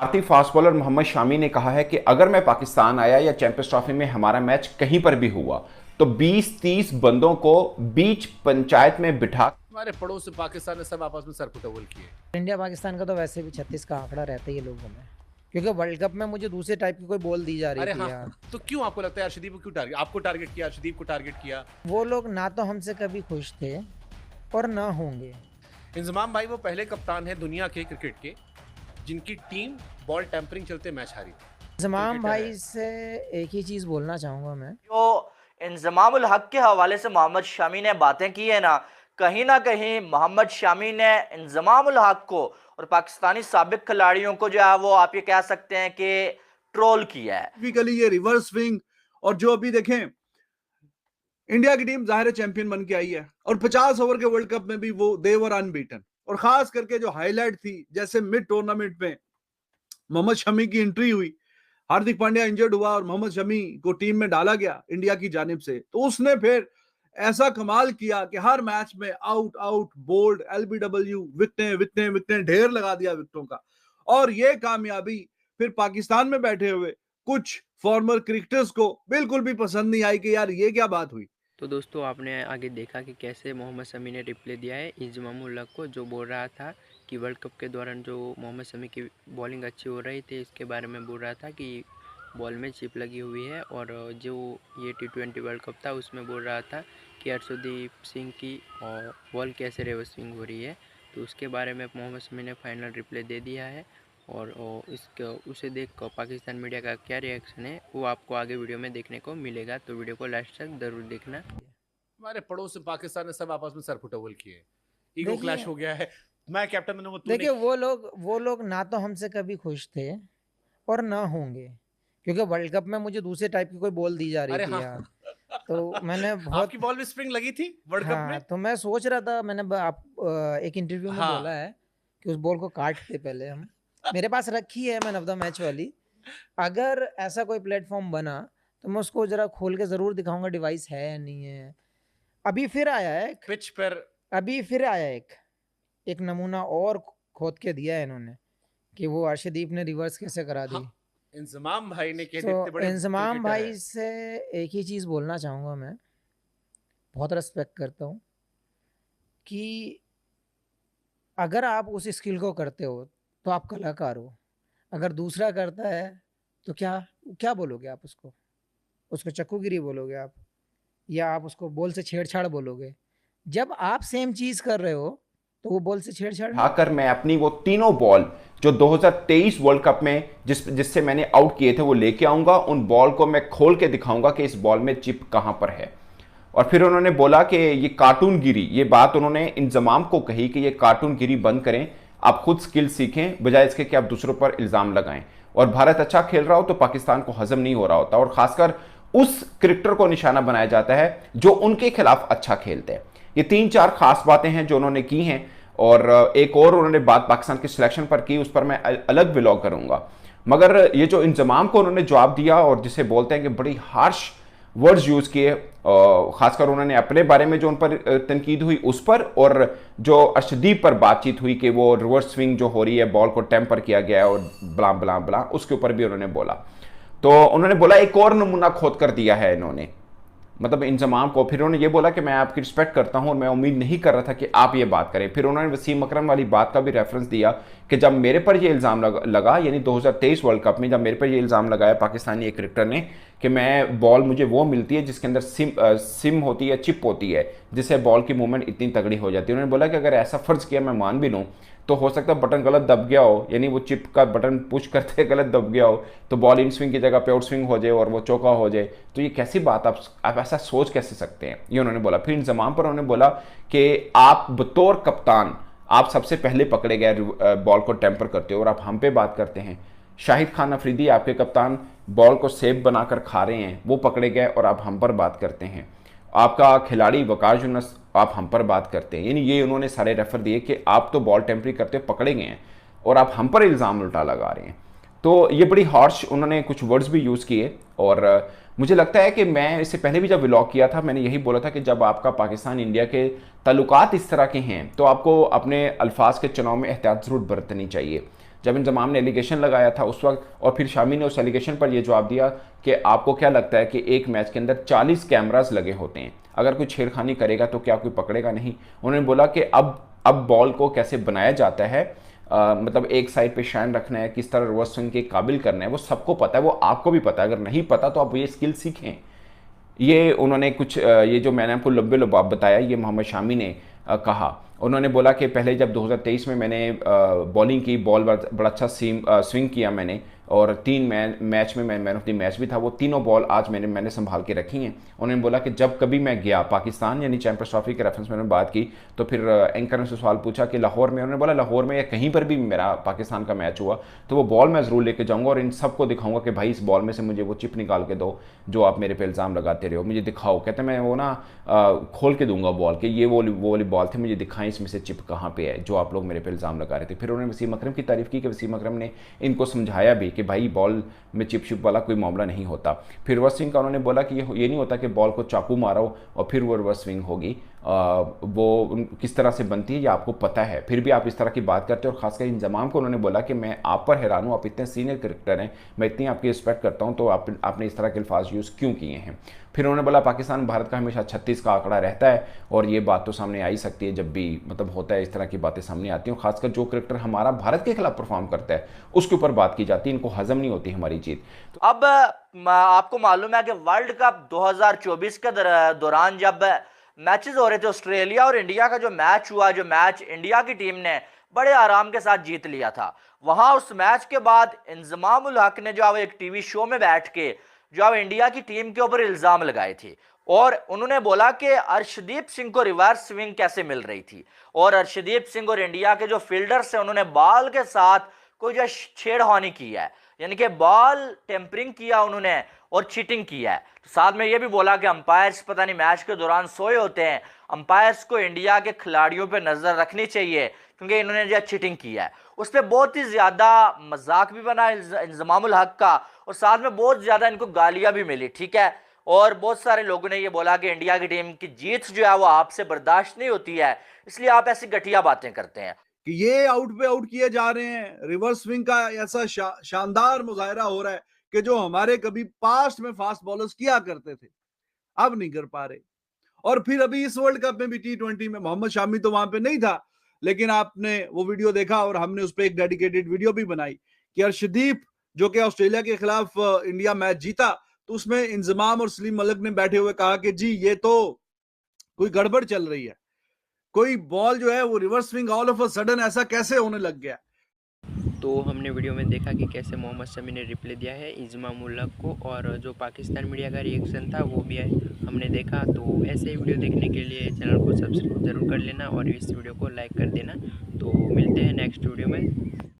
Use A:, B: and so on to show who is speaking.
A: भारतीय fast bowler Mohammad Shami ने कहा है कि अगर मैं पाकिस्तान आया या चैंपियंस ट्रॉफी में हमारा मैच कहीं पर भी हुआ तो 20-30 बंदों को बीच पंचायत में बिठा
B: हमारे पड़ोस में पाकिस्तान ने सब आपस में सर कुटबुल किए।
C: इंडिया पाकिस्तान का तो वैसे भी 36 का आंकड़ा रहता ही है लोगों में, क्योंकि वर्ल्ड कप में मुझे दूसरे टाइप की कोई बॉल दी जा रही
B: अरे
C: थी
B: हाँ,
C: यार।
B: तो क्यों आपको लगता है अर्शदीप को क्यों टारगेट, आपको टारगेट किया, अर्शदीप को टारगेट किया?
C: वो लोग ना तो हमसे कभी खुश थे और ना होंगे।
B: इंजमाम भाई वो पहले कप्तान है दुनिया के क्रिकेट के जिनकी टीम बॉल टेम्परिंग चलते मैच हारी थी।
C: इंजमाम
B: क्रिकेटर
C: भाई
B: है।
C: से एक ही चीज़ बोलना चाहूँगा मैं,
D: जो इंजमामुल हक के हवाले से मोहम्मद शामी ने बातें की है ना कहीं मोहम्मद शामी ने इंजमामुल हक को और पाकिस्तानी साबिक खिलाड़ियों को जो है वो आप ये कह सकते हैं कि ट्रोल किया है।
E: टिपिकली ये रिवर्स स्विंग और जो अभी देखें इंडिया की टीम जाहिर चैंपियन बन के आई है और 50 ओवर के वर्ल्ड कप में भी वो देवर अनबीटन। और खास करके जो हाईलाइट थी जैसे मिड टूर्नामेंट में मोहम्मद शमी की एंट्री हुई, हार्दिक पांड्या इंजर्ड हुआ और मोहम्मद शमी को टीम में डाला गया इंडिया की जानिब से, तो उसने फिर ऐसा कमाल किया कि हर मैच में आउट आउट बोल्ड एलबीडब्ल्यू विकटें विकटें विकटें ढेर लगा दिया विकटों का। और ये कामयाबी फिर पाकिस्तान में बैठे हुए कुछ फॉर्मर क्रिकेटर्स को बिल्कुल भी पसंद नहीं आई कि यार ये क्या बात हुई।
F: तो दोस्तों आपने आगे देखा कि कैसे मोहम्मद शमी ने रिप्लाई दिया है इंजमामुल हक को, जो बोल रहा था कि वर्ल्ड कप के दौरान जो मोहम्मद शमी की बॉलिंग अच्छी हो रही थी इसके बारे में बोल रहा था कि बॉल में चिप लगी हुई है। और जो ये T20 वर्ल्ड कप था उसमें बोल रहा था कि अर्शदीप सिंह की बॉल कैसे रिवर्स स्विंग हो रही है। तो उसके बारे में मोहम्मद शमी ने फाइनल रिप्लाई दे दिया है और इसको उसे देख कर पाकिस्तान मीडिया का क्या रिएक्शन है वो आपको आगे वीडियो में देखने को मिलेगा, तो वीडियो को लास्ट तक ज़रूर देखना।
B: हमारे पड़ोस में पाकिस्तान ने सब आपस में सर कुटबुल किए, ईगो
C: देखिए-
B: क्लैश हो गया है। मैं कैप्टन बनूंगा, तू
C: देखिए
B: नहीं।
C: वो लोग ना तो हमसे कभी खुश थे और ना होंगे, क्योंकि वर्ल्ड कप में मुझे दूसरे टाइप की कोई बॉल दी जा रही
B: अरे
C: थी
B: हाँ,
C: यार। तो मैंने बहुत
B: आपकी बॉल में स्प्रिंग लगी थी वर्ल्ड कप
C: हाँ,
B: में।
C: तो मैं सोच रहा था, मैंने एक इंटरव्यू में
B: हाँ।
C: बोला है कि उस बॉल को काटते पहले हम। मेरे पास रखी है मैन ऑफ द मैच वाली, अगर ऐसा कोई प्लेटफॉर्म बना तो मैं उसको जरा खोल के जरूर दिखाऊंगा डिवाइस है या नहीं है। अभी फिर आया है
B: पिच पर
C: अभी फिर आया एक नमूना और खोद के दिया है इन्होंने कि वो अर्शदीप ने रिवर्स कैसे करा दी।
B: हाँ, इंजमाम भाई ने कह
C: तो
B: इतने बड़े
C: इंजमाम
B: क्रिकेटर
C: भाई
B: हैं।
C: से एक ही चीज़ बोलना चाहूँगा मैं, बहुत रेस्पेक्ट करता हूँ कि अगर आप उस स्किल को करते हो तो आप कलाकार हो। अगर दूसरा करता है तो क्या क्या बोलोगे आप उसको? उसको चक्कूगिरी बोलोगे आप, या आप उसको बॉल से छेड़छाड़ बोलोगे? जब आप सेम चीज़ कर रहे हो तो वो बॉल से छेड़छाड़ नहीं।
A: उठाकर मैं अपनी वो तीनों बॉल जो 2023 वर्ल्ड कप में जिससे मैंने आउट किए थे वो लेके आऊंगा। उन बॉल को मैं खोल के दिखाऊंगा कि इस बॉल में चिप कहां पर है। और फिर उन्होंने बोला कि ये कार्टूनगिरी, ये बात उन्होंने इंजमाम को कही कि ये कार्टूनगिरी बंद करें, आप खुद स्किल सीखें बजाय इसके कि आप दूसरों पर इल्ज़ाम लगाएं। और भारत अच्छा खेल रहा हो तो पाकिस्तान को हजम नहीं हो रहा होता, और खासकर उस क्रिकेटर को निशाना बनाया जाता है जो उनके खिलाफ अच्छा खेलते हैं। ये 3-4 खास बातें हैं जो उन्होंने की हैं। और एक और उन्होंने बात पाकिस्तान के सिलेक्शन पर की, उस पर मैं अलग व्लॉग करूंगा। मगर ये जो इंजमाम को उन्होंने जवाब दिया और जिसे बोलते हैं कि बड़ी हार्श वर्ड्स यूज़ किए, खासकर उन्होंने अपने बारे में जो उन पर तनकीद हुई उस पर, और जो अर्शदीप पर बातचीत हुई कि वो रिवर्स स्विंग जो हो रही है, बॉल को टेम्पर किया गया है और बला बला बला, उसके ऊपर भी उन्होंने बोला। तो उन्होंने बोला एक और नमूना खोद कर दिया है इन्होंने, मतलब इंजमाम को। फिर उन्होंने ये बोला कि मैं आपकी रिस्पेक्ट करता हूं और मैं उम्मीद नहीं कर रहा था कि आप ये बात करें। फिर उन्होंने वसीम अकरम वाली बात का भी रेफरेंस दिया कि जब मेरे पर ये इल्ज़ाम लगा यानी 2023 वर्ल्ड कप में जब मेरे पर ये इल्ज़ाम लगाया पाकिस्तानी एक क्रिकेटर ने कि मैं बॉल मुझे वो मिलती है जिसके अंदर सिम होती है, चिप होती है, जिससे बॉल की मूवमेंट इतनी तगड़ी हो जाती है। उन्होंने बोला कि अगर ऐसा फ़र्ज़ किया मैं मान भी लूँ तो हो सकता है बटन गलत दब गया हो, यानी वो चिप का बटन पुश करते गलत दब गया हो तो बॉल इन स्विंग की जगह पे आउट स्विंग हो जाए और वो चौका हो जाए। तो ये कैसी बात, आप ऐसा सोच कैसे सकते हैं, ये उन्होंने बोला। फिर इंजमाम पर उन्होंने बोला कि आप बतौर कप्तान आप सबसे पहले पकड़े गए बॉल को टेम्पर करते हो और आप हम पे बात करते हैं। शाहिद खान अफरीदी आपके कप्तान बॉल को सेब बनाकर खा रहे हैं, वो पकड़े गए और आप हम पर बात करते हैं। आपका खिलाड़ी वकार यूनुस आप हम पर बात करते हैं। यानी ये उन्होंने सारे रेफर दिए कि आप तो बॉल टेम्परी करते पकड़े गए हैं और आप हम पर इल्ज़ाम उल्टा लगा रहे हैं। तो ये बड़ी हार्श उन्होंने कुछ वर्ड्स भी यूज़ किए। और मुझे लगता है कि मैं इससे पहले भी जब व्लॉग किया था मैंने यही बोला था कि जब आपका पाकिस्तान इंडिया के ताल्लुकात इस तरह के हैं तो आपको अपने अल्फाज के चुनाव में एहतियात ज़रूर बरतनी चाहिए। जब इंजमाम ने एलिगेशन लगाया था उस वक्त, और फिर शामी ने उस एलिगेशन पर यह जवाब दिया कि आपको क्या लगता है कि एक मैच के अंदर 40 कैमरास लगे होते हैं, अगर कोई छेड़खानी करेगा तो क्या कोई पकड़ेगा नहीं। उन्होंने बोला कि अब बॉल को कैसे बनाया जाता है, मतलब एक साइड पे शाइन रखना है, किस तरह रिवर्स स्विंग के काबिल करना है, वो सबको पता है, वो आपको भी पता है। अगर नहीं पता तो आप ये स्किल सीखें। ये उन्होंने कुछ ये जो मैंने आपको लंबे लबाब बताया, ये मोहम्मद शामी ने कहा। उन्होंने बोला कि पहले जब 2023 में मैंने बॉलिंग की, बॉल बड़ा अच्छा स्विंग किया मैंने, और 3 मैच में मैं मैन ऑफ द मैच भी था, वो तीनों बॉल आज मैंने संभाल के रखी हैं। उन्होंने बोला कि जब कभी मैं गया पाकिस्तान, यानी चैंपियंस ट्रॉफी के रेफरेंस में उन्होंने बात की, तो फिर एंकर ने से सवाल पूछा कि लाहौर में, उन्होंने बोला लाहौर में या कहीं पर भी मेरा पाकिस्तान का मैच हुआ तो वो बॉल मैं ज़रूर लेके जाऊँगा और इन सबको दिखाऊंगा कि भाई इस बॉल में से मुझे वो चिप निकाल के दो जो आप मेरे पे इल्ज़ाम लगाते रहे हो, मुझे दिखाओ। कहते मैं वो ना खोल के दूंगा बॉल कि ये वो वाली बॉल थी, मुझे दिखाएं इसमें से चिप कहाँ पे है जो आप लोग मेरे पे इल्ज़ाम लगा रहे थे। फिर उन्होंने वसीम अकरम की तारीफ़ की कि वसीम अकरम ने इनको समझाया भी कि भाई बॉल में चिप शिप वाला कोई मामला नहीं होता। फिर रिवर्स स्विंग का उन्होंने बोला कि ये नहीं होता कि बॉल को चाकू मारो और फिर वो रिवर्स स्विंग होगी, वो किस तरह से बनती है ये आपको पता है, फिर भी आप इस तरह की बात करते हो। और खासकर इंजमाम को उन्होंने बोला कि मैं आप पर हैरान हूँ, आप इतने सीनियर क्रिकेटर हैं, मैं इतनी आपकी रिस्पेक्ट करता हूँ, तो आपने इस तरह के अल्फाज यूज़ क्यों किए हैं। फिर उन्होंने बोला पाकिस्तान भारत का हमेशा 36 का आंकड़ा रहता है और ये बात तो सामने आ ही सकती है जब भी मतलब होता है, इस तरह की बातें सामने आती हैं। खासकर जो क्रिकेटर हमारा भारत के खिलाफ परफॉर्म करता है उसके ऊपर बात की जाती है, इनको हजम नहीं होती हमारी जीत।
D: अब आपको मालूम है कि वर्ल्ड कप 2024 के दौरान जब मैचेस हो रहे थे, ऑस्ट्रेलिया और इंडिया का जो मैच हुआ, जो मैच इंडिया की टीम ने बड़े आराम के साथ जीत लिया था, वहां उस मैच के बाद इंजमाम उल हक ने जो है एक टीवी शो में बैठ के जो है इंडिया की टीम के ऊपर इल्जाम लगाए थे और उन्होंने बोला कि अर्शदीप सिंह को रिवर्स स्विंग कैसे मिल रही थी और अर्शदीप सिंह और इंडिया के जो फील्डर्स हैं उन्होंने बॉल के साथ कोई जो छेड़खानी की है, यानी कि बॉल टेम्परिंग किया उन्होंने और चीटिंग किया है। तो साथ में ये भी बोला कि अंपायर्स पता नहीं मैच के दौरान सोए होते हैं, अंपायर्स को इंडिया के खिलाड़ियों पे नजर रखनी चाहिए क्योंकि इन्होंने जो चीटिंग किया है। उस पर बहुत ही ज्यादा मजाक भी बना इंजमाम उल हक का और साथ में बहुत ज्यादा इनको गालियां भी मिली, ठीक है। और बहुत सारे लोगों ने ये बोला कि इंडिया की टीम की जीत जो है वो आपसे बर्दाश्त नहीं होती है, इसलिए आप ऐसी घटिया बातें करते हैं
E: कि ये आउट पे आउट किए जा रहे हैं। रिवर्स स्विंग का ऐसा शानदार मुजाहरा हो रहा है कि जो हमारे कभी पास्ट में फास्ट बॉलर्स किया करते थे अब नहीं कर पा रहे। और फिर अभी इस वर्ल्ड कप में भी T20 में मोहम्मद शामी तो वहां पे नहीं था, लेकिन आपने वो वीडियो देखा और हमने उस पर एक डेडिकेटेड वीडियो भी बनाई कि अर्शदीप जो कि ऑस्ट्रेलिया के खिलाफ इंडिया मैच जीता, तो उसमें इंजमाम और सलीम मलिक ने बैठे हुए कहा कि जी ये तो कोई गड़बड़ चल रही है, कोई बॉल जो है वो reverse swing all of a sudden ऐसा कैसे होने लग गया।
F: तो हमने वीडियो में देखा कि कैसे मोहम्मद शमी ने रिप्लाई दिया है इंजमाम उल हक को और जो पाकिस्तान मीडिया का रिएक्शन था वो भी है हमने देखा। तो ऐसे ही वीडियो देखने के लिए चैनल को सब्सक्राइब जरूर कर लेना और इस वीडियो को लाइक कर देना। तो मिलते हैं नेक्स्ट वीडियो में।